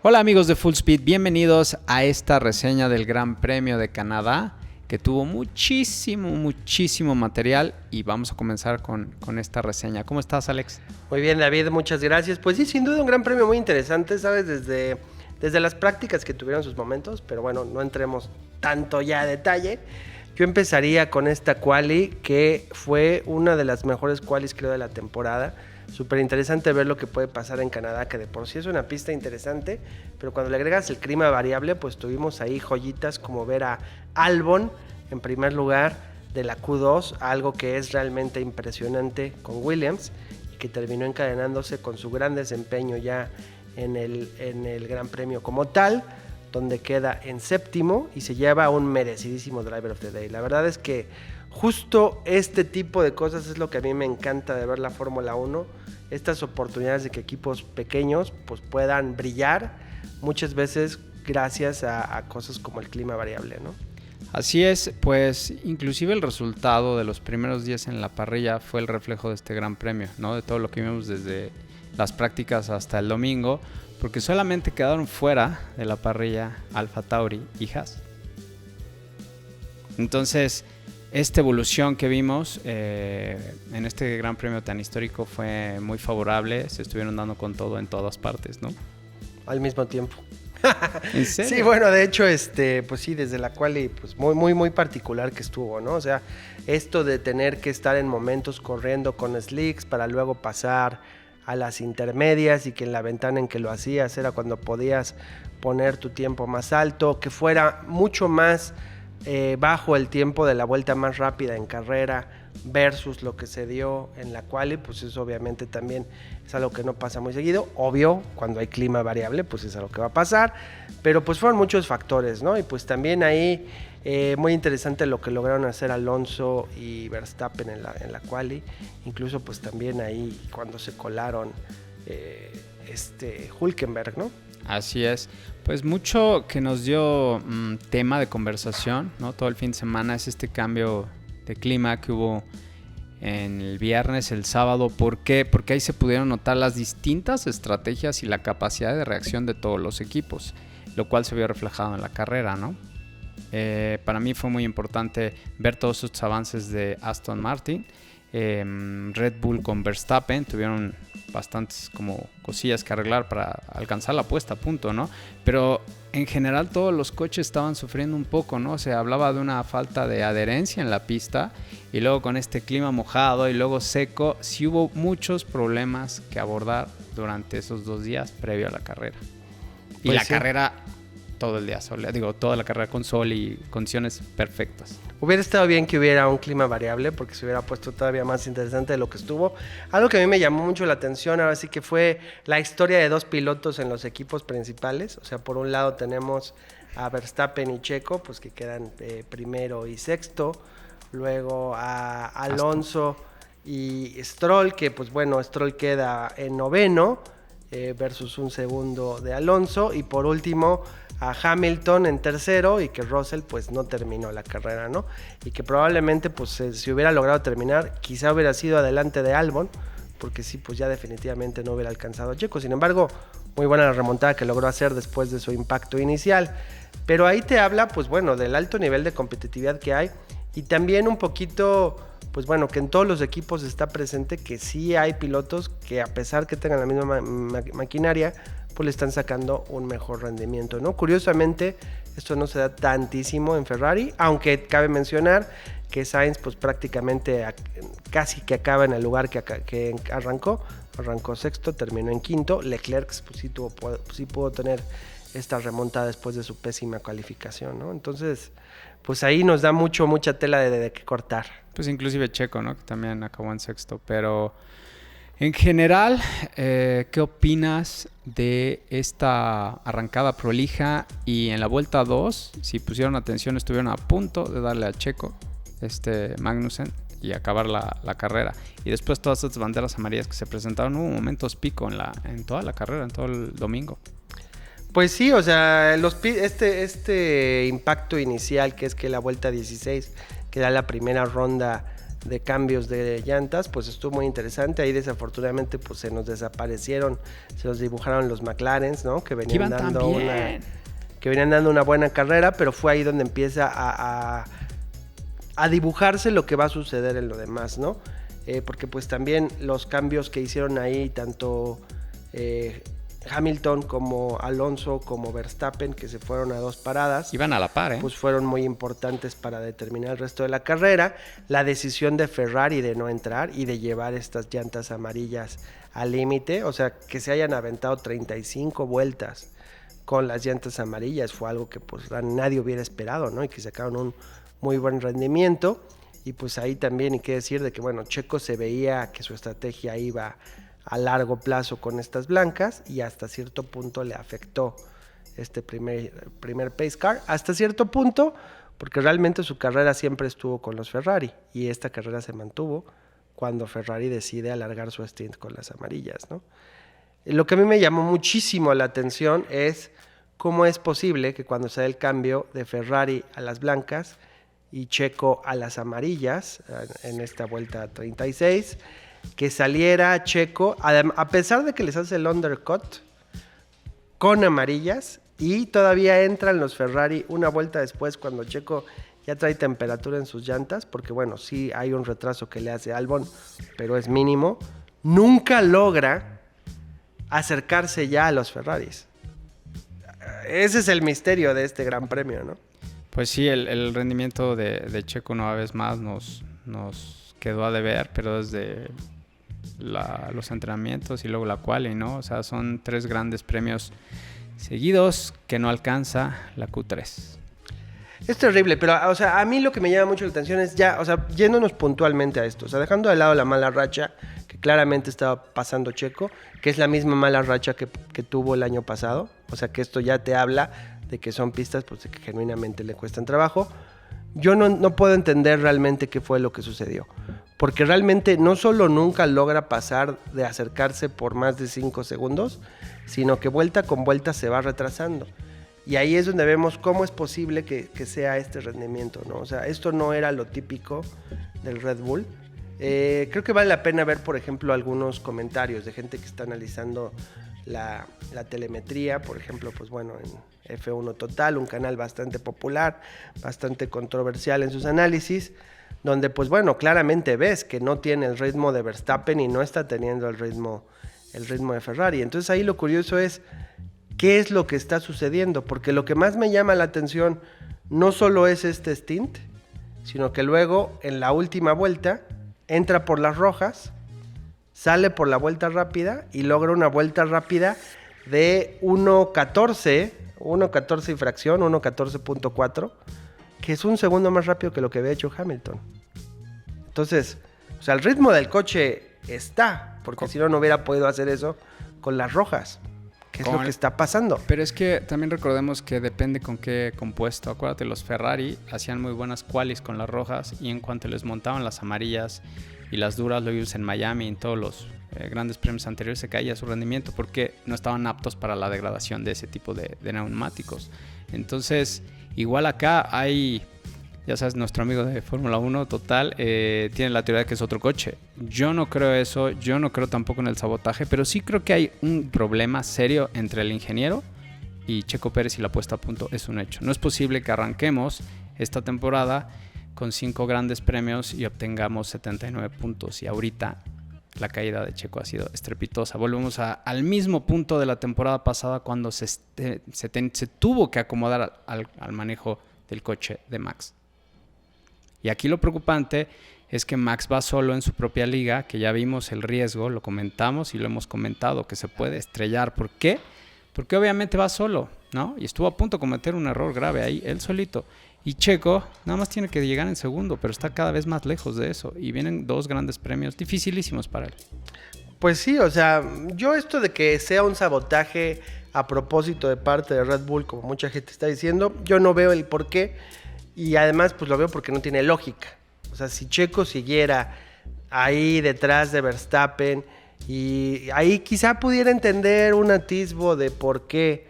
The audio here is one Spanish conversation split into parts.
Hola amigos de Full Speed, bienvenidos a esta reseña del Gran Premio de Canadá que tuvo muchísimo material y vamos a comenzar con esta reseña. ¿Cómo estás, Alex? Muy bien, David, muchas gracias. Pues sí, sin duda un gran premio muy interesante, ¿sabes? Desde las prácticas que tuvieron sus momentos, pero bueno, no entremos tanto ya a detalle. Yo empezaría con esta quali que fue una de las mejores qualis creo de la temporada. Súper interesante ver lo que puede pasar en Canadá, que de por sí es una pista interesante, pero cuando le agregas el clima variable, pues tuvimos ahí joyitas como ver a Albon en primer lugar de la Q2, algo que es realmente impresionante con Williams y que terminó encadenándose con su gran desempeño ya en el Gran Premio como tal, donde queda en séptimo y se lleva un merecidísimo Driver of the Day. La verdad es que justo este tipo de cosas es lo que a mí me encanta de ver la Fórmula 1, estas oportunidades de que equipos pequeños pues puedan brillar, muchas veces gracias a cosas como el clima variable, ¿no? Así es, pues inclusive el resultado de los primeros días en la parrilla fue el reflejo de este Gran Premio, ¿no? De todo lo que vimos desde las prácticas hasta el domingo, porque solamente quedaron fuera de la parrilla AlphaTauri y Haas. Entonces, esta evolución que vimos en este Gran Premio tan histórico fue muy favorable, se estuvieron dando con todo en todas partes, ¿no? Al mismo tiempo. ¿En serio? Sí, bueno, de hecho, pues sí, desde la cual pues muy particular que estuvo, ¿no? O sea, esto de tener que estar en momentos corriendo con slicks para luego pasar a las intermedias y que en la ventana en que lo hacías era cuando podías poner tu tiempo más alto, que fuera mucho más bajo el tiempo de la vuelta más rápida en carrera versus lo que se dio en la quali, pues eso obviamente también es algo que no pasa muy seguido. Obvio, cuando hay clima variable, pues es algo que va a pasar, pero pues fueron muchos factores, ¿no? Y pues también ahí muy interesante lo que lograron hacer Alonso y Verstappen en la quali, incluso pues también ahí cuando se colaron Hülkenberg, ¿no? Así es, pues mucho que nos dio tema de conversación, ¿no? Todo el fin de semana es este cambio de clima que hubo en el viernes, el sábado. ¿Por qué? Porque ahí se pudieron notar las distintas estrategias y la capacidad de reacción de todos los equipos, lo cual se vio reflejado en la carrera, ¿no? Para mí fue muy importante ver todos estos avances de Aston Martin. Red Bull con Verstappen tuvieron bastantes como cosillas que arreglar para alcanzar la puesta a punto, ¿no? Pero en general todos los coches estaban sufriendo un poco, ¿no? Se hablaba de una falta de adherencia en la pista y luego con este clima mojado y luego seco, sí hubo muchos problemas que abordar durante esos 2 días previo a la carrera. Y pues la sí. carrera todo el día toda la carrera con sol y condiciones perfectas. Hubiera estado bien que hubiera un clima variable porque se hubiera puesto todavía más interesante de lo que estuvo. Algo que a mí me llamó mucho la atención ahora sí que fue la historia de 2 pilotos en los equipos principales. O sea, por un lado tenemos a Verstappen y Checo, pues que quedan primero y sexto. Luego a Alonso y Stroll, que pues bueno, Stroll queda en noveno versus un segundo de Alonso. Y por último a Hamilton en tercero y que Russell pues no terminó la carrera, ¿no? Y que probablemente pues si hubiera logrado terminar quizá hubiera sido adelante de Albon, porque sí pues ya definitivamente no hubiera alcanzado a Checo. Sin embargo, muy buena la remontada que logró hacer después de su impacto inicial, pero ahí te habla pues bueno del alto nivel de competitividad que hay y también un poquito pues bueno que en todos los equipos está presente que sí hay pilotos que a pesar que tengan la misma maquinaria pues le están sacando un mejor rendimiento, ¿no? Curiosamente, esto no se da tantísimo en Ferrari, aunque cabe mencionar que Sainz pues prácticamente casi que acaba en el lugar que arrancó sexto, terminó en quinto. Leclerc pues sí pudo tener esta remontada después de su pésima calificación, ¿no? Entonces, pues ahí nos da mucha tela de que cortar. Pues inclusive Checo, ¿no? Que también acabó en sexto, pero en general, ¿qué opinas de esta arrancada prolija? Y en la vuelta 2, si pusieron atención, estuvieron a punto de darle a Checo, Magnussen, y acabar la carrera. Y después todas estas banderas amarillas que se presentaron, hubo momentos pico en toda la carrera, en todo el domingo. Pues sí, o sea, este impacto inicial, que es que la vuelta 16, que da la primera ronda de cambios de llantas, pues estuvo muy interesante. Ahí desafortunadamente pues se nos desaparecieron, se nos dibujaron los McLarens, ¿no? Que venían dando una buena carrera, pero fue ahí donde empieza a dibujarse lo que va a suceder en lo demás, ¿no? Porque pues también los cambios que hicieron ahí, tanto Hamilton como Alonso como Verstappen, que se fueron a 2 paradas. Iban a la par, pues fueron muy importantes para determinar el resto de la carrera. La decisión de Ferrari de no entrar y de llevar estas llantas amarillas al límite, o sea, que se hayan aventado 35 vueltas con las llantas amarillas, fue algo que pues nadie hubiera esperado, ¿no? Y que sacaron un muy buen rendimiento. Y pues ahí también hay que decir de que, bueno, Checo se veía que su estrategia iba a largo plazo con estas blancas y hasta cierto punto le afectó este primer pace car, hasta cierto punto, porque realmente su carrera siempre estuvo con los Ferrari y esta carrera se mantuvo cuando Ferrari decide alargar su stint con las amarillas, ¿no? Lo que a mí me llamó muchísimo la atención es cómo es posible que cuando se da el cambio de Ferrari a las blancas y Checo a las amarillas en esta vuelta 36, que saliera Checo, a pesar de que les hace el undercut, con amarillas, y todavía entran los Ferrari una vuelta después cuando Checo ya trae temperatura en sus llantas, porque bueno, sí hay un retraso que le hace Albon, pero es mínimo, nunca logra acercarse ya a los Ferraris. Ese es el misterio de este gran premio, ¿no? Pues sí, el rendimiento de Checo una vez más nos quedó a deber, pero desde los entrenamientos y luego la quali, ¿no? O sea, son 3 grandes premios seguidos que no alcanza la Q3. Es terrible, pero o sea, a mí lo que me llama mucho la atención es ya, o sea, yéndonos puntualmente a esto, o sea, dejando de lado la mala racha que claramente estaba pasando Checo, que es la misma mala racha que tuvo el año pasado, o sea, que esto ya te habla de que son pistas pues, de que genuinamente le cuestan trabajo. Yo no puedo entender realmente qué fue lo que sucedió, porque realmente no solo nunca logra pasar de acercarse por más de 5 segundos, sino que vuelta con vuelta se va retrasando. Y ahí es donde vemos cómo es posible que sea este rendimiento, ¿no? O sea, esto no era lo típico del Red Bull. Creo que vale la pena ver, por ejemplo, algunos comentarios de gente que está analizando la telemetría, por ejemplo, pues bueno, en F1 Total, un canal bastante popular, bastante controversial en sus análisis, donde pues bueno, claramente ves que no tiene el ritmo de Verstappen y no está teniendo el ritmo de Ferrari. Entonces ahí lo curioso es qué es lo que está sucediendo, porque lo que más me llama la atención no solo es este stint, sino que luego en la última vuelta entra por las rojas, sale por la vuelta rápida y logra una vuelta rápida de 1.14 y fracción, 1.14.4, que es un segundo más rápido que lo que había hecho Hamilton. Entonces, o sea, el ritmo del coche está, porque si no, no hubiera podido hacer eso con las rojas. ¿Qué es lo que está pasando? Pero es que también recordemos que depende con qué compuesto. Acuérdate, los Ferrari hacían muy buenas qualis con las rojas y en cuanto les montaban las amarillas y las duras, lo vimos en Miami, en todos los grandes premios anteriores, se caía su rendimiento porque no estaban aptos para la degradación de ese tipo de neumáticos. Entonces, igual acá hay, ya sabes, nuestro amigo de Fórmula 1 Total tiene la teoría de que es otro coche. Yo no creo eso, yo no creo tampoco en el sabotaje, pero sí creo que hay un problema serio entre el ingeniero y Checo Pérez y la puesta a punto es un hecho. No es posible que arranquemos esta temporada con 5 grandes premios y obtengamos 79 puntos. Y ahorita la caída de Checo ha sido estrepitosa. Volvemos al mismo punto de la temporada pasada cuando se tuvo que acomodar al manejo del coche de Max. Y aquí lo preocupante es que Max va solo en su propia liga, que ya vimos el riesgo, lo comentamos y lo hemos comentado, que se puede estrellar. ¿Por qué? Porque obviamente va solo, ¿no? Y estuvo a punto de cometer un error grave ahí, él solito. Y Checo nada más tiene que llegar en segundo, pero está cada vez más lejos de eso. Y vienen 2 grandes premios dificilísimos para él. Pues sí, o sea, yo esto de que sea un sabotaje a propósito de parte de Red Bull, como mucha gente está diciendo, yo no veo el por qué. Y además, pues lo veo porque no tiene lógica. O sea, si Checo siguiera ahí detrás de Verstappen, y ahí quizá pudiera entender un atisbo de por qué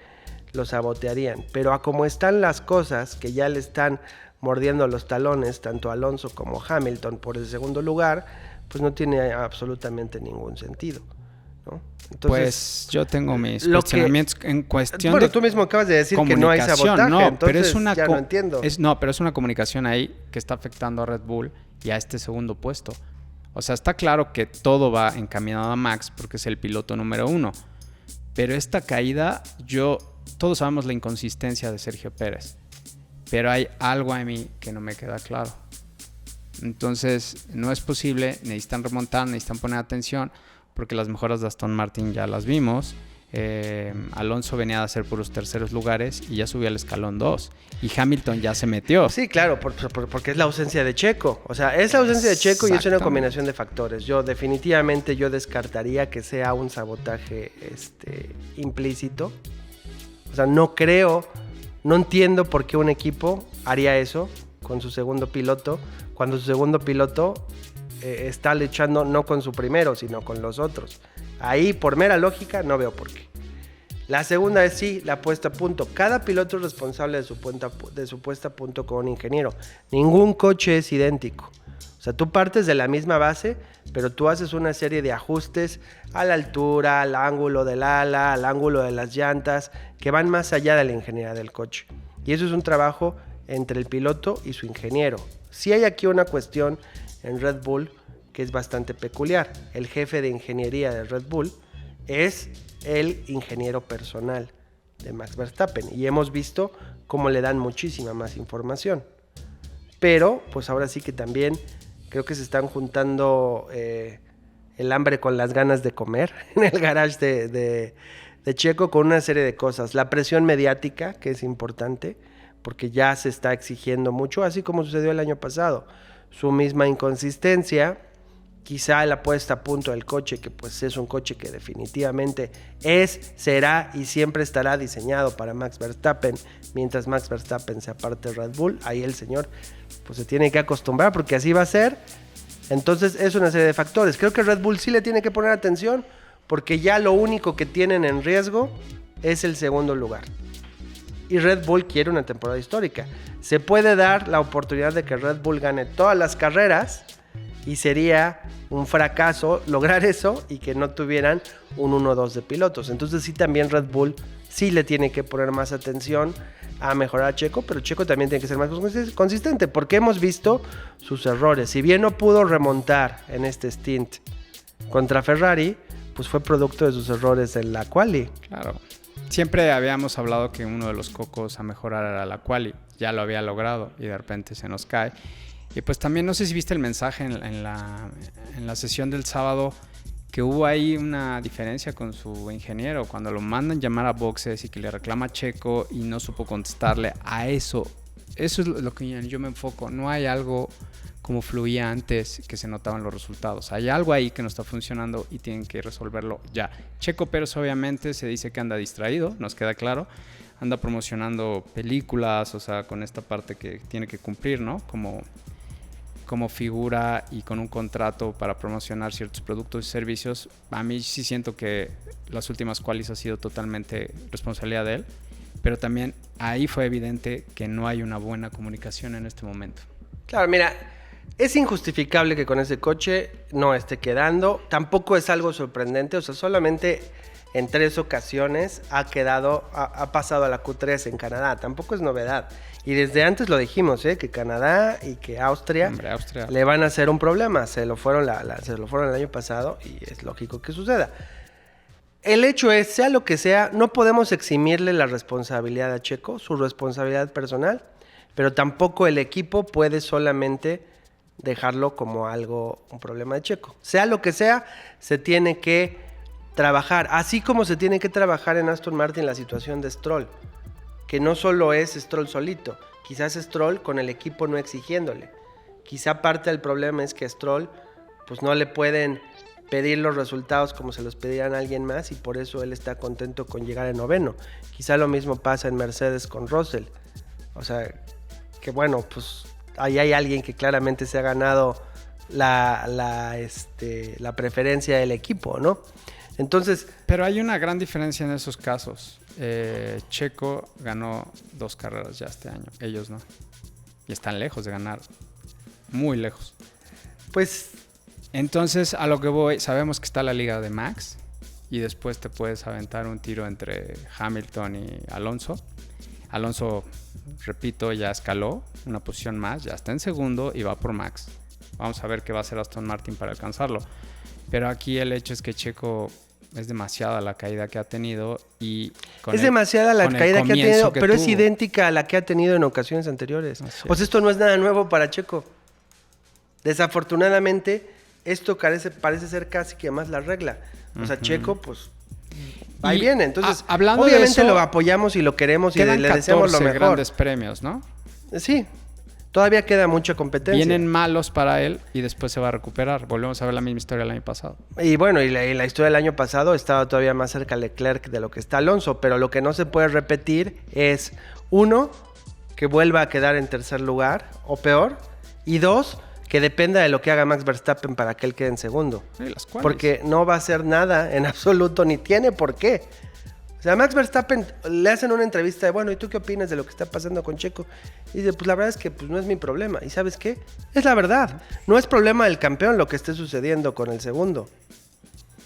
lo sabotearían, pero a como están las cosas, que ya le están mordiendo los talones tanto Alonso como Hamilton por el segundo lugar, pues no tiene absolutamente ningún sentido, ¿no? Entonces, pues yo tengo mis cuestionamientos en cuestión bueno, tú mismo acabas de decir que no hay sabotaje, no, entonces pero es una ya no entiendo. Pero es una comunicación ahí que está afectando a Red Bull y a este segundo puesto. O sea, está claro que todo va encaminado a Max porque es el piloto número 1. Pero esta caída, todos sabemos la inconsistencia de Sergio Pérez. Pero hay algo a mí que no me queda claro. Entonces, no es posible, necesitan remontar, necesitan poner atención, porque las mejoras de Aston Martin ya las vimos. Alonso venía de hacer puros terceros lugares y ya subió al escalón 2. Y Hamilton ya se metió. Sí, claro, porque es la ausencia de Checo. O sea, es la ausencia de Checo y es una combinación de factores. Definitivamente descartaría que sea un sabotaje implícito. O sea, no entiendo por qué un equipo haría eso con su segundo piloto, cuando su segundo piloto está luchando no con su primero, sino con los otros. Ahí, por mera lógica, no veo por qué. La segunda es sí, la puesta a punto. Cada piloto es responsable de su puesta a punto con un ingeniero. Ningún coche es idéntico. O sea, tú partes de la misma base, pero tú haces una serie de ajustes a la altura, al ángulo del ala, al ángulo de las llantas, que van más allá de la ingeniería del coche. Y eso es un trabajo entre el piloto y su ingeniero. Sí hay aquí una cuestión en Red Bull que es bastante peculiar. El jefe de ingeniería de Red Bull es el ingeniero personal de Max Verstappen y hemos visto cómo le dan muchísima más información. Pero pues ahora sí que también creo que se están juntando el hambre con las ganas de comer en el garage de Checo con una serie de cosas. La presión mediática, que es importante, porque ya se está exigiendo mucho, así como sucedió el año pasado. Su misma inconsistencia, quizá la puesta a punto del coche, que pues es un coche que definitivamente será y siempre estará diseñado para Max Verstappen, mientras Max Verstappen se aparte de Red Bull, ahí el señor pues se tiene que acostumbrar porque así va a ser. Entonces es una serie de factores. Creo que Red Bull sí le tiene que poner atención porque ya lo único que tienen en riesgo es el segundo lugar. Y Red Bull quiere una temporada histórica. Se puede dar la oportunidad de que Red Bull gane todas las carreras y sería un fracaso lograr eso y que no tuvieran un 1-2 de pilotos. Entonces sí, también Red Bull sí le tiene que poner más atención a mejorar a Checo, pero Checo también tiene que ser más consistente porque hemos visto sus errores. Si bien no pudo remontar en este stint contra Ferrari, pues fue producto de sus errores en la quali. Claro. Siempre habíamos hablado que uno de los cocos a mejorar era la quali. Ya lo había logrado y de repente se nos cae. Y pues también no sé si viste el mensaje en la sesión del sábado, que hubo ahí una diferencia con su ingeniero. Cuando lo mandan llamar a boxes y que le reclama a Checo y no supo contestarle a eso. Eso es lo que yo me enfoco. No hay algo como fluía antes que se notaban los resultados. Hay algo ahí que no está funcionando y tienen que resolverlo ya. Checo Pérez obviamente se dice que anda distraído, nos queda claro. Anda promocionando películas, o sea, con esta parte que tiene que cumplir, ¿no? Como figura y con un contrato para promocionar ciertos productos y servicios. A mí sí siento que las últimas qualis ha sido totalmente responsabilidad de él, pero también ahí fue evidente que no hay una buena comunicación en este momento. Claro, mira, es injustificable que con ese coche no esté quedando. Tampoco es algo sorprendente, o sea, solamente en 3 ocasiones ha pasado a la Q3 en Canadá. Tampoco es novedad. Y desde antes lo dijimos, que Canadá y que Austria le van a hacer un problema. Se lo fueron el año pasado y es lógico que suceda. El hecho es, sea lo que sea, no podemos eximirle la responsabilidad a Checo, su responsabilidad personal, pero tampoco el equipo puede solamente dejarlo como un problema de Checo. Sea lo que sea, se tiene que trabajar, así como se tiene que trabajar en Aston Martin la situación de Stroll, que no solo es Stroll solito, quizás Stroll con el equipo no exigiéndole. Quizá parte del problema es que Stroll pues no le pueden pedir los resultados como se los pedirían a alguien más y por eso él está contento con llegar en 9º. Quizá lo mismo pasa en Mercedes con Russell. O sea, que bueno, pues ahí hay alguien que claramente se ha ganado la preferencia del equipo, ¿no? Entonces, pero hay una gran diferencia en esos casos. Checo ganó 2 carreras ya este año, ellos no. y están lejos de ganar, muy lejos. Pues Entonces, a lo que voy, sabemos que está la liga de Max y después te puedes aventar un tiro entre Hamilton y Alonso. Alonso, repito, ya escaló una posición más, ya está en segundo y va por Max. Vamos a ver qué va a hacer Aston Martin para alcanzarlo. Pero aquí el hecho es que Checo es demasiada la caída que ha tenido y es demasiada la caída que ha tenido, pero es tuvo. idéntica a la que ha tenido en ocasiones anteriores. Así O sea, esto no es nada nuevo para Checo. Desafortunadamente, esto parece ser casi que más la regla. O sea, Checo, pues, ahí viene. Entonces, hablando obviamente de eso, lo apoyamos y lo queremos y quedan le deseamos lo 14 mejor. grandes premios, ¿no? Sí, todavía queda mucha competencia. Vienen malos para él y después se va a recuperar. Volvemos a ver la misma historia del año pasado. Y bueno, y la historia del año pasado estaba todavía más cerca Leclerc de lo que está Alonso, pero lo que no se puede repetir es, uno, que vuelva a quedar en tercer lugar o peor, y dos, que dependa de lo que haga Max Verstappen para que él quede en segundo. Sí, las cuales. Porque no va a hacer nada en absoluto, ni tiene por qué. O sea, a Max Verstappen le hacen una entrevista de, bueno, ¿y tú qué opinas de lo que está pasando con Checo? Y dice, pues la verdad es que pues, no es mi problema. ¿Y sabes qué? Es la verdad. No es problema del campeón lo que esté sucediendo con el segundo.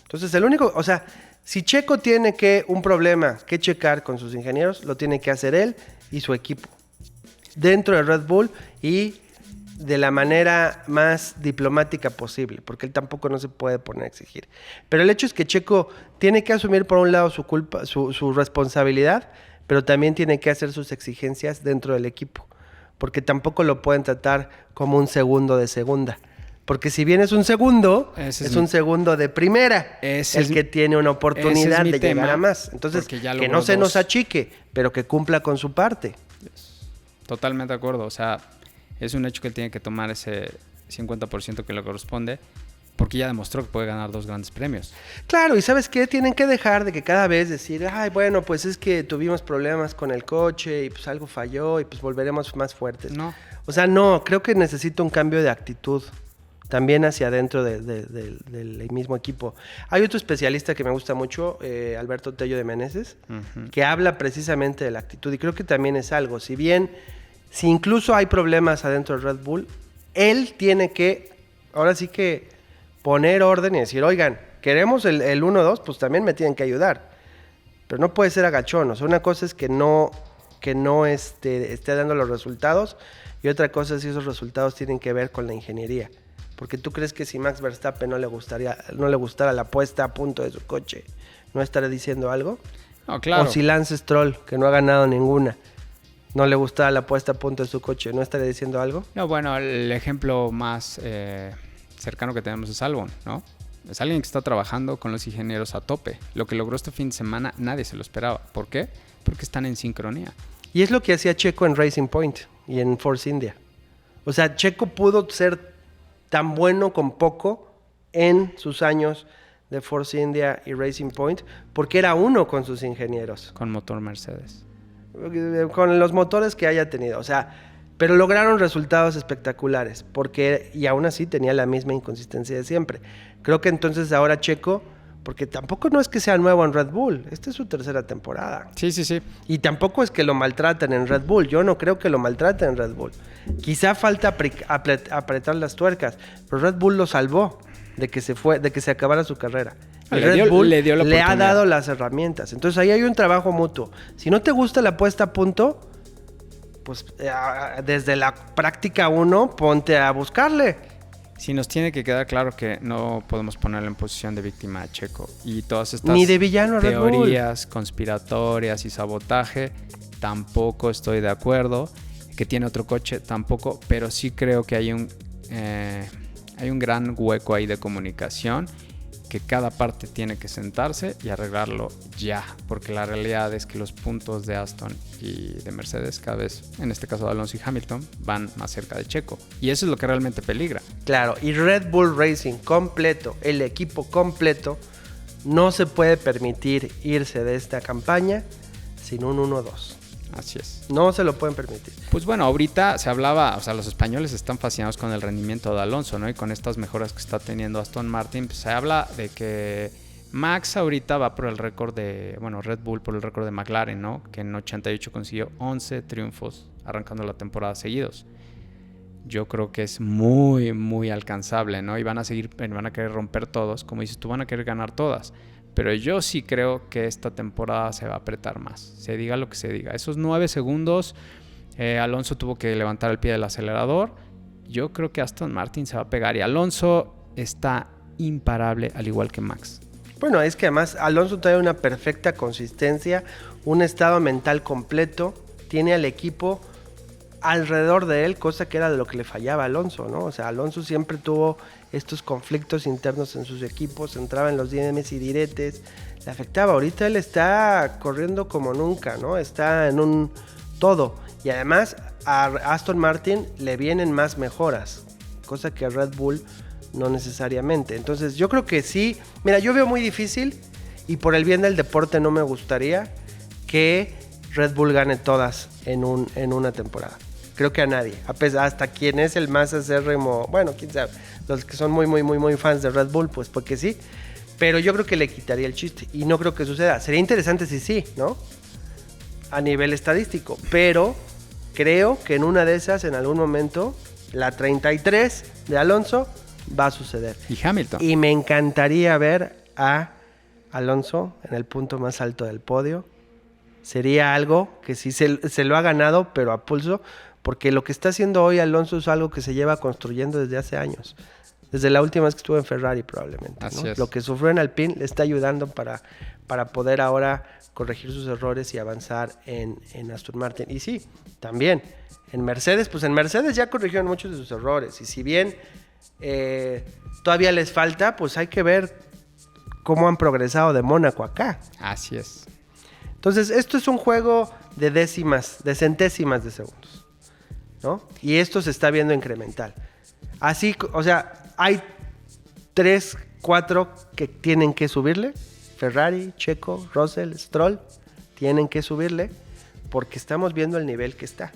Entonces, el único, o sea, si Checo tiene un problema que checar con sus ingenieros, lo tiene que hacer él y su equipo. Dentro de Red Bull y de la manera más diplomática posible, porque él tampoco no se puede poner a exigir. Pero el hecho es que Checo tiene que asumir por un lado su culpa, su responsabilidad, pero también tiene que hacer sus exigencias dentro del equipo, porque tampoco lo pueden tratar como un segundo de segunda. Porque si bien es un segundo, es un segundo de primera, que tiene una oportunidad de llegar a más. Entonces, que no se nos achique, pero que cumpla con su parte. Totalmente de acuerdo, o sea, es un hecho que él tiene que tomar ese 50% que le corresponde, porque ya demostró que puede ganar 2 grandes premios. Claro, y ¿sabes qué? Tienen que dejar de que cada vez decir, ay, bueno, pues es que tuvimos problemas con el coche y pues algo falló y pues volveremos más fuertes. No. O sea, no, creo que necesita un cambio de actitud también hacia adentro del mismo equipo. Hay otro especialista que me gusta mucho, Alberto Tello de Meneses, que habla precisamente de la actitud y creo que también es algo, si incluso hay problemas adentro del Red Bull, él tiene que, ahora sí que poner orden y decir, oigan, queremos el 1-2, pues también me tienen que ayudar. Pero no puede ser agachón, o sea, una cosa es que no esté dando los resultados y otra cosa es si esos resultados tienen que ver con la ingeniería. Porque tú crees que si Max Verstappen no le gustara la puesta a punto de su coche, ¿no estaría diciendo algo? No, claro. O si Lance Stroll, que no ha ganado ninguna, no le gustaba la puesta a punto de su coche, ¿no estaría diciendo algo? No, bueno, el ejemplo más cercano que tenemos es Albon, ¿no? Es alguien que está trabajando con los ingenieros a tope. Lo que logró este fin de semana nadie se lo esperaba. ¿Por qué? Porque están en sincronía. Y es lo que hacía Checo en Racing Point y en Force India. O sea, Checo pudo ser tan bueno con poco en sus años de Force India y Racing Point porque era uno con sus ingenieros. Con motor Mercedes. Con los motores que haya tenido, o sea, pero lograron resultados espectaculares, y aún así tenía la misma inconsistencia de siempre. Creo que entonces ahora Checo, porque tampoco no es que sea nuevo en Red Bull, esta es su tercera temporada. Sí. Y tampoco es que lo maltraten en Red Bull, yo no creo que lo maltraten en Red Bull. Quizá falta apretar las tuercas, pero Red Bull lo salvó de que se acabara su carrera. Red Bull le ha dado las herramientas. Entonces ahí hay un trabajo mutuo. Si no te gusta la puesta a punto, pues desde la práctica 1 ponte a buscarle. Sí, nos tiene que quedar claro que no podemos ponerle en posición de víctima a Checo. Y todas estas ni de villano a Red Bull. Teorías conspiratorias y sabotaje, tampoco estoy de acuerdo. Que tiene otro coche, tampoco. Pero sí creo que hay un gran hueco ahí de comunicación, que cada parte tiene que sentarse y arreglarlo ya, porque la realidad es que los puntos de Aston y de Mercedes cada vez, en este caso de Alonso y Hamilton, van más cerca de Checo, y eso es lo que realmente peligra. Claro, y Red Bull Racing completo, el equipo completo, no se puede permitir irse de esta campaña sin un 1-2. Así es. No se lo pueden permitir. Pues bueno, ahorita se hablaba, o sea, los españoles están fascinados con el rendimiento de Alonso, ¿no? Y con estas mejoras que está teniendo Aston Martin, pues se habla de que Max ahorita va por el récord Red Bull por el récord de McLaren, ¿no? Que en 88 consiguió 11 triunfos arrancando la temporada seguidos. yo creo que es muy, muy alcanzable, ¿no? Y van a querer romper todos. Como dices tú, van a querer ganar todas. Pero yo sí creo que esta temporada se va a apretar más. Se diga lo que se diga. Esos 9 segundos, Alonso tuvo que levantar el pie del acelerador. Yo creo que Aston Martin se va a pegar. Y Alonso está imparable, al igual que Max. Bueno, es que además Alonso trae una perfecta consistencia, un estado mental completo. Tiene al equipo alrededor de él, cosa que era de lo que le fallaba a Alonso, ¿no? O sea, Alonso siempre tuvo estos conflictos internos en sus equipos, entraba en los dimes y diretes, le afectaba. Ahorita él está corriendo como nunca, ¿no? Está en un todo. Y además a Aston Martin le vienen más mejoras, cosa que a Red Bull no necesariamente. Entonces yo creo que sí. Mira, yo veo muy difícil, y por el bien del deporte no me gustaría que Red Bull gane todas en una temporada. Creo que a nadie, hasta quien es el más acérrimo, bueno, quién sabe, los que son muy, muy, muy, muy fans de Red Bull, pues porque sí, pero yo creo que le quitaría el chiste, y no creo que suceda. Sería interesante si sí, ¿no? A nivel estadístico, pero creo que en una de esas, en algún momento, la 33 de Alonso va a suceder. Y Hamilton. Y me encantaría ver a Alonso en el punto más alto del podio. Sería algo que sí se lo ha ganado, pero a pulso, porque lo que está haciendo hoy Alonso es algo que se lleva construyendo desde hace años. Desde la última vez que estuvo en Ferrari probablemente, Así ¿no? es. Lo que sufrió en Alpine le está ayudando para poder ahora corregir sus errores y avanzar en Aston Martin. Y sí, también en Mercedes, pues en Mercedes ya corrigieron muchos de sus errores. Y si bien todavía les falta, pues hay que ver cómo han progresado de Mónaco acá. Así es. Entonces, esto es un juego de centésimas de segundos, ¿no? Y esto se está viendo incremental. Así, o sea, hay 3, 4 que tienen que subirle. Ferrari, Checo, Russell, Stroll, tienen que subirle porque estamos viendo el nivel que está.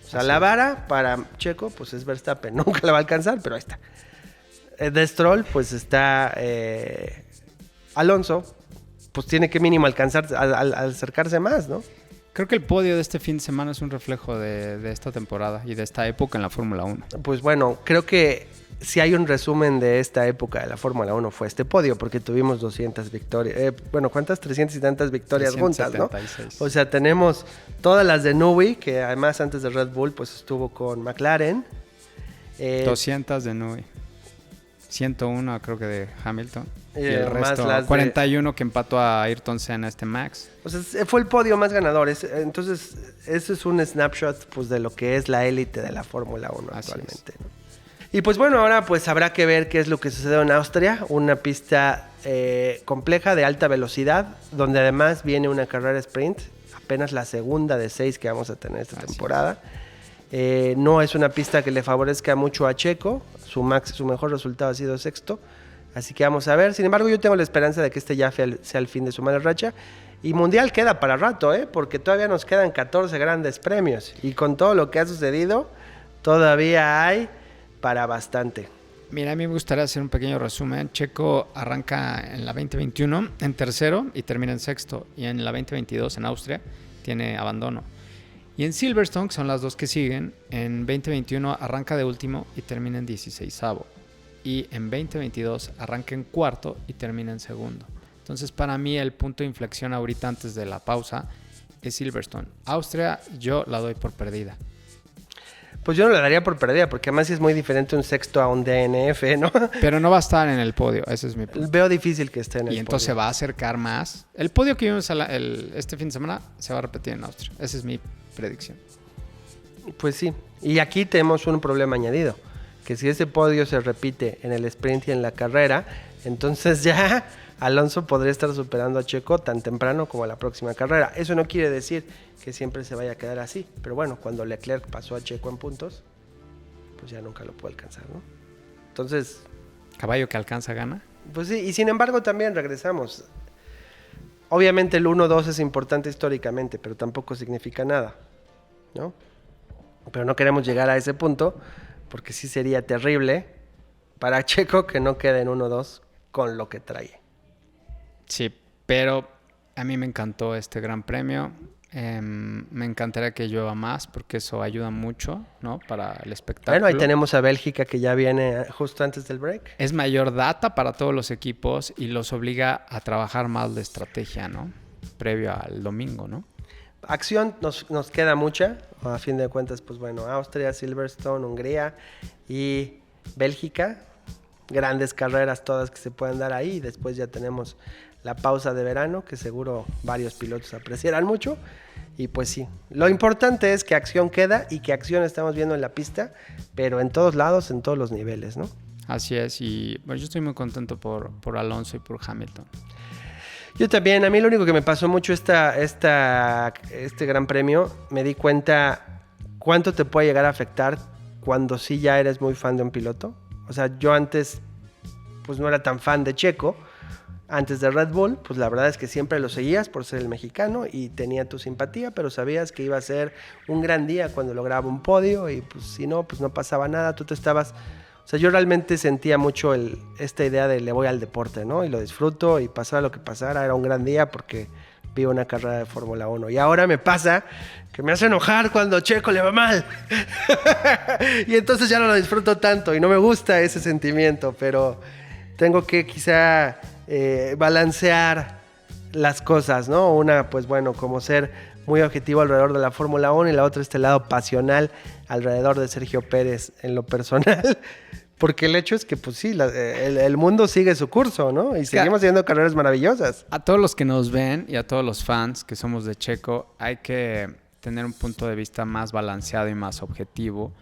O sea, la vara para Checo, pues es Verstappen. Nunca la va a alcanzar, pero ahí está. De Stroll, pues está Alonso, pues tiene que mínimo alcanzar, al acercarse más, ¿no? Creo que el podio de este fin de semana es un reflejo de esta temporada y de esta época en la Fórmula 1. Pues bueno, creo que si hay un resumen de esta época de la Fórmula 1 fue este podio, porque tuvimos 200 victorias. ¿Cuántas? 300 y tantas victorias juntas, ¿no? O sea, tenemos todas las de Newey, que además antes de Red Bull, pues estuvo con McLaren. 200 de Newey. 101 creo que de Hamilton. Y el resto, más 41 que empató a Ayrton Senna Max. O sea, fue el podio más ganador. Entonces, eso es un snapshot pues, de lo que es la élite de la Fórmula 1 actualmente, ¿no? Y pues bueno, ahora pues habrá que ver qué es lo que sucedió en Austria. Una pista compleja de alta velocidad, donde además viene una carrera sprint. Apenas la segunda de 6 que vamos a tener esta temporada. No es una pista que le favorezca mucho a Checo. Su mejor resultado ha sido sexto. Así que vamos a ver. Sin embargo, yo tengo la esperanza de que este ya sea el fin de su mala racha. Y Mundial queda para rato, porque todavía nos quedan 14 grandes premios. Y con todo lo que ha sucedido, todavía hay para bastante. Mira, a mí me gustaría hacer un pequeño resumen. Checo arranca en la 2021 en tercero y termina en sexto. Y en la 2022 en Austria tiene abandono. Y en Silverstone, que son las dos que siguen, en 2021 arranca de último y termina en 16avo. Y en 2022 arranca en cuarto y termina en segundo. Entonces, para mí, el punto de inflexión ahorita antes de la pausa es Silverstone. Austria, yo la doy por perdida. Pues yo no la daría por perdida, porque además sí es muy diferente un sexto a un DNF, ¿no? Pero no va a estar en el podio, ese es mi punto. Veo difícil que esté en el podio. Y entonces se va a acercar más. El podio que vimos este fin de semana se va a repetir en Austria. Esa es mi predicción. Pues sí. Y aquí tenemos un problema añadido. Que si ese podio se repite en el sprint y en la carrera, entonces ya Alonso podría estar superando a Checo tan temprano como a la próxima carrera. Eso no quiere decir que siempre se vaya a quedar así. Pero bueno, cuando Leclerc pasó a Checo en puntos, pues ya nunca lo puede alcanzar, ¿no? Entonces... ¿Caballo que alcanza gana? Pues sí, y sin embargo también regresamos. Obviamente el 1-2 es importante históricamente, pero tampoco significa nada, ¿no? Pero no queremos llegar a ese punto, porque sí sería terrible para Checo que no quede en 1-2 con lo que trae. Sí, pero a mí me encantó este gran premio. Me encantaría que llueva más porque eso ayuda mucho, ¿no? Para el espectáculo. Bueno, ahí tenemos a Bélgica que ya viene justo antes del break. Es mayor data para todos los equipos y los obliga a trabajar más de estrategia, ¿no? Previo al domingo, ¿no? Acción nos queda mucha. A fin de cuentas, pues bueno, Austria, Silverstone, Hungría y Bélgica. Grandes carreras todas que se pueden dar ahí. Después ya tenemos la pausa de verano, que seguro varios pilotos apreciarán mucho. Y pues sí, lo importante es que acción queda y que acción estamos viendo en la pista, pero en todos lados, en todos los niveles, ¿no? Así es, y bueno, yo estoy muy contento por Alonso y por Hamilton. Yo también, a mí lo único que me pasó mucho este gran premio, me di cuenta cuánto te puede llegar a afectar cuando sí ya eres muy fan de un piloto. O sea, yo antes pues no era tan fan de Checo. Antes de Red Bull, pues la verdad es que siempre lo seguías por ser el mexicano y tenía tu simpatía, pero sabías que iba a ser un gran día cuando lograba un podio y pues si no, pues no pasaba nada, tú te estabas... O sea, yo realmente sentía mucho esta idea de le voy al deporte, ¿no? Y lo disfruto y pasara lo que pasara, era un gran día porque vi una carrera de Fórmula 1. Y ahora me pasa que me hace enojar cuando Checo le va mal. Y entonces ya no lo disfruto tanto y no me gusta ese sentimiento, pero tengo que quizá... balancear las cosas, ¿no? Una, pues bueno, como ser muy objetivo alrededor de la Fórmula 1 y la otra este lado pasional alrededor de Sergio Pérez en lo personal, porque el hecho es que, pues sí, el mundo sigue su curso, ¿no? Y seguimos viendo carreras maravillosas. A todos los que nos ven y a todos los fans que somos de Checo, hay que tener un punto de vista más balanceado y más objetivo.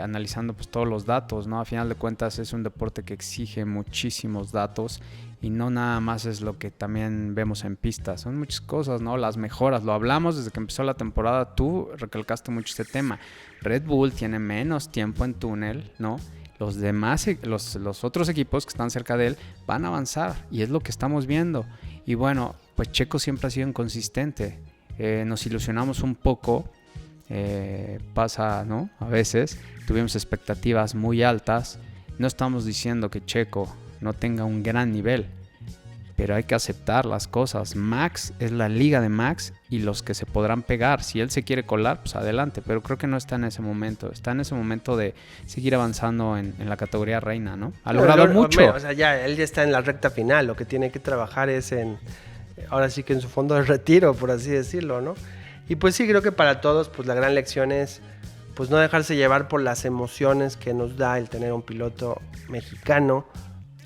Analizando pues todos los datos, ¿no? A final de cuentas es un deporte que exige muchísimos datos y no nada más es lo que también vemos en pistas, son muchas cosas, ¿no? Las mejoras, lo hablamos desde que empezó la temporada, tú recalcaste mucho este tema. Red Bull tiene menos tiempo en túnel, ¿no? Los demás, los otros equipos que están cerca de él van a avanzar y es lo que estamos viendo. Y bueno, pues Checo siempre ha sido inconsistente, nos ilusionamos un poco. Pasa, ¿no? A veces tuvimos expectativas muy altas. No estamos diciendo que Checo no tenga un gran nivel, pero hay que aceptar las cosas. Max es la liga de Max y los que se podrán pegar. Si él se quiere colar, pues adelante, pero creo que no está en ese momento. Está en ese momento de seguir avanzando en la categoría reina, ¿no? Ha logrado mucho. O sea, él ya está en la recta final. Lo que tiene que trabajar es ahora sí que en su fondo de retiro, por así decirlo, ¿no? Y pues sí, creo que para todos pues la gran lección es pues no dejarse llevar por las emociones que nos da el tener un piloto mexicano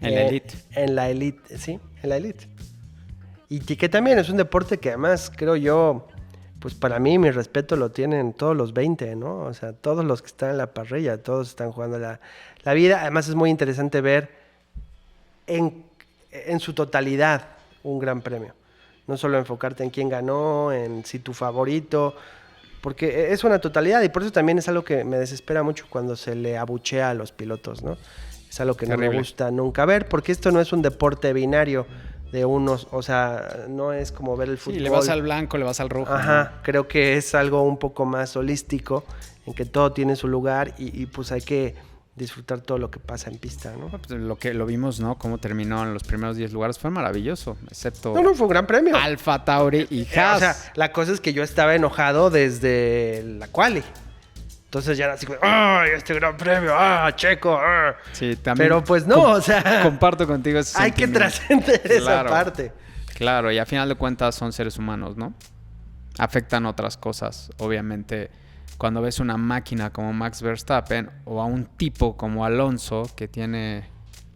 en la elite. En la elite, sí, en la elite. Y que también es un deporte que además creo yo, pues para mí mi respeto lo tienen todos los 20, ¿no? O sea, todos los que están en la parrilla, todos están jugando la vida. Además es muy interesante ver en su totalidad un gran premio. No solo enfocarte en quién ganó, en si tu favorito, porque es una totalidad y por eso también es algo que me desespera mucho cuando se le abuchea a los pilotos, ¿no? Es algo que Terrible. No me gusta nunca ver, porque esto no es un deporte binario de unos, o sea, no es como ver el fútbol. Sí, le vas al blanco, le vas al rojo. Ajá, ¿no? creo que es algo un poco más holístico, en que todo tiene su lugar y pues hay que disfrutar todo lo que pasa en pista, ¿no? Pues lo que lo vimos, ¿no? Cómo terminó en los primeros 10 lugares fue maravilloso, excepto No, fue un gran premio. Alfa Tauri y Haas. O sea, la cosa es que yo estaba enojado desde la quali. Entonces ya era así, ¡ay, este gran premio! ¡Ah, Checo! ¡Ah! Sí, también. Pero pues no, o sea... Comparto contigo ese hay que sentimiento. trascender esa Claro, parte. Claro, y a final de cuentas son seres humanos, ¿no? Afectan otras cosas, obviamente. Cuando ves una máquina como Max Verstappen o a un tipo como Alonso que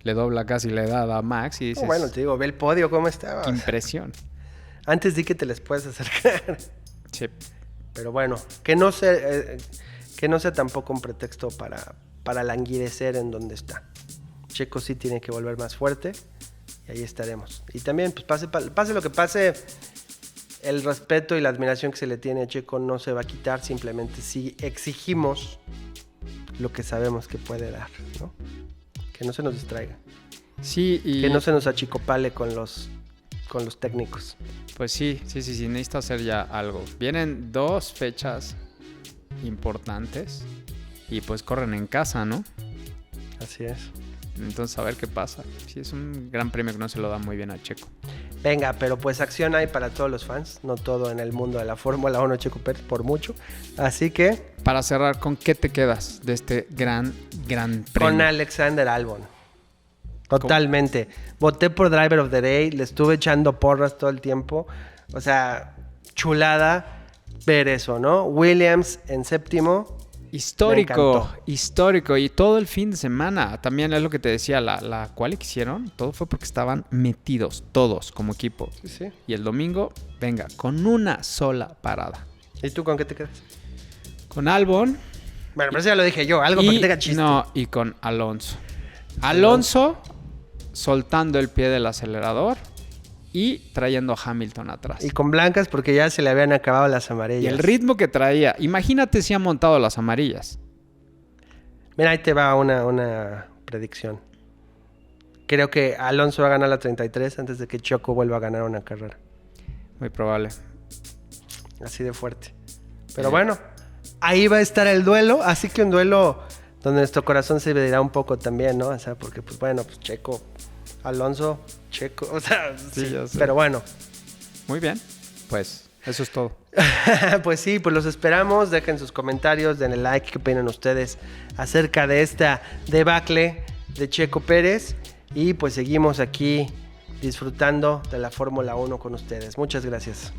le dobla casi la edad a Max y dices, Bueno, te digo, ve el podio, ¿cómo estaba? qué impresión. Antes di que te les puedes acercar. Sí. Pero bueno, que no sea tampoco un pretexto para languidecer en donde está. Checo sí tiene que volver más fuerte y ahí estaremos. Y también, pues pase lo que pase, el respeto y la admiración que se le tiene a Checo no se va a quitar, simplemente si exigimos lo que sabemos que puede dar, ¿no? Que no se nos distraiga. Sí, y Que no se nos achicopale con los técnicos. pues sí, necesito hacer ya algo. Vienen 2 fechas importantes y pues corren en casa, ¿no? Así es. Entonces a ver qué pasa. Sí, es un gran premio que no se lo da muy bien a Checo. Venga, pero pues acción hay para todos los fans, no todo en el mundo de la Fórmula 1, Checo Pérez, por mucho. Así que... Para cerrar, ¿con qué te quedas de este gran premio? Con Alexander Albon. Totalmente. Voté por Driver of the Day, le estuve echando porras todo el tiempo. O sea, chulada ver eso, ¿no? Williams en séptimo. Histórico. Y todo el fin de semana. También es lo que te decía, la cual que hicieron, todo fue porque estaban metidos todos como equipo. Sí. Y el domingo, venga, con una sola parada. ¿Y tú con qué te quedas? Con Albon. Bueno, pero eso ya lo dije yo, algo para que tenga chiste. No, y con Alonso. Alonso soltando el pie del acelerador y trayendo a Hamilton atrás. Y con blancas porque ya se le habían acabado las amarillas. Y el ritmo que traía. Imagínate si ha montado las amarillas. Mira, ahí te va una predicción. Creo que Alonso va a ganar la 33 antes de que Checo vuelva a ganar una carrera. Muy probable. Así de fuerte. Pero bueno, ahí va a estar el duelo. Así que un duelo donde nuestro corazón se dividirá un poco también, ¿no? O sea, porque pues bueno, pues Checo, Alonso, Checo, o sea, sí, pero bueno. Muy bien, pues eso es todo. Pues sí, pues los esperamos, dejen sus comentarios, denle like, qué opinan ustedes acerca de esta debacle de Checo Pérez y pues seguimos aquí disfrutando de la Fórmula 1 con ustedes. Muchas gracias.